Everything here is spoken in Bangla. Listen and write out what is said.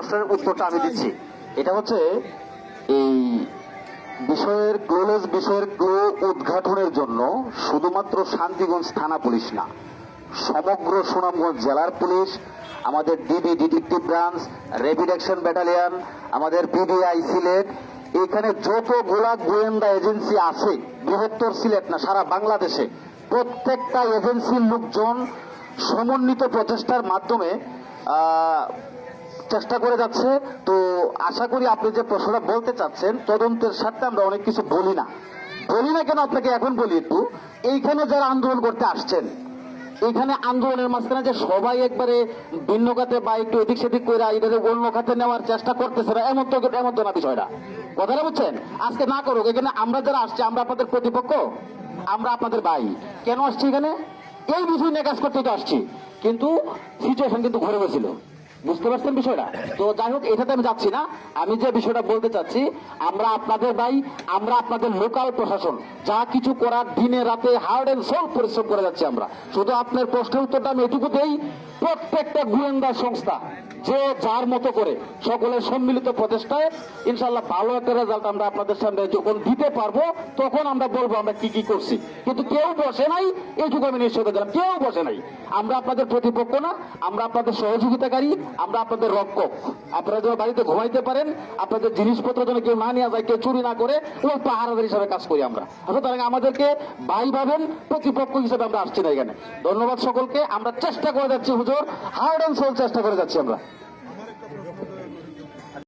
প্রশ্নের উত্তরটা আমি দিচ্ছি। এটা হচ্ছে এই বিষয়ের ক্লু উদ্ঘাটনের জন্য শুধুমাত্র শান্তিগঞ্জ থানা পুলিশ না, সমগ্র সুনামগঞ্জ জেলার পুলিশ, আমাদের DB detective branch, rapid action battalion, আমাদের পিবিআই সিলেট, এখানে যতগুলা গোয়েন্দা এজেন্সি আছে বৃহত্তর সিলেট না সারা বাংলাদেশে, প্রত্যেকটা এজেন্সির লোকজন সমন্বিত প্রচেষ্টার মাধ্যমে চেষ্টা করে যাচ্ছে। তো আশা করি আপনি যে প্রশ্নটা বলতে চাচ্ছেন, তদন্তের সাথে আমরা অনেক কিছু বলি না কেন আপনাকে এখন বলি একটু। এইখানে যারা আন্দোলন করতে আসছেন, এইখানে আন্দোলনের মাঝখানে যে সবাই একবারে ভিন্ন খাতে বা একটু এদিক সেদিক করে এটাকে অন্য খাতে নেওয়ার চেষ্টা করতেছে না, এমন তো না বিষয়টা। কথাটা বুঝছেন? আজকে না করুক, এখানে আমরা যারা আসছি আমরা আপনাদের প্রতিপক্ষ, আমরা আপনাদের ভাই। কেন আসছি এখানে? এই বিষয় নিয়ে কাজ করতে তো আসছি, কিন্তু সিচুয়েশন কিন্তু ঘরে গেছিল, বুঝতে পারছেন বিষয়টা? তো যাই হোক, এটাতে আমি যাচ্ছি না। আমি যে বিষয়টা বলতে চাচ্ছি, আমরা আপনাদের ভাই, আমরা আপনাদের লোকাল প্রশাসন, যা কিছু করার দিনে রাতে হার্ড এন্ড সোল পরিশ্রম করে যাচ্ছি আমরা। শুধু আপনার প্রশ্নের উত্তরটা আমি এটুকু দেই, প্রত্যেকটা গোয়েন্দা সংস্থা যে যার মতো করে সকলের সম্মিলিত প্রচেষ্টায় ইনশাল্লাহ ভালো একটা রেজাল্ট আমরা আপনাদের সামনে যখন দিতে পারবো, তখন আমরা বলবো আমরা কি কি করছি। কিন্তু কেউ বসে নাই, এইটুকু আমি নিশ্চিত দিলাম, কেউ বসে নাই। আমরা আপনাদের প্রতিপক্ষ না, আমরা আপনাদের সহযোগিতাকারী, আমরা আপনাদের রক্ষক। আপনারা যেন বাড়িতে ঘুমাইতে পারেন, আপনাদের জিনিসপত্র যেন কেউ না নিয়ে যায়, কেউ চুরি না করে, ওই পাহারাদার হিসাবে কাজ করি আমরা। সুতরাং আমাদেরকে ভাই ভাবেন, প্রতিপক্ষ হিসেবে আমরা আসছি না এখানে। ধন্যবাদ সকলকে। আমরা চেষ্টা করে যাচ্ছি হুজুর, হার্ড এন্ড সোল চেষ্টা করে যাচ্ছি আমরা।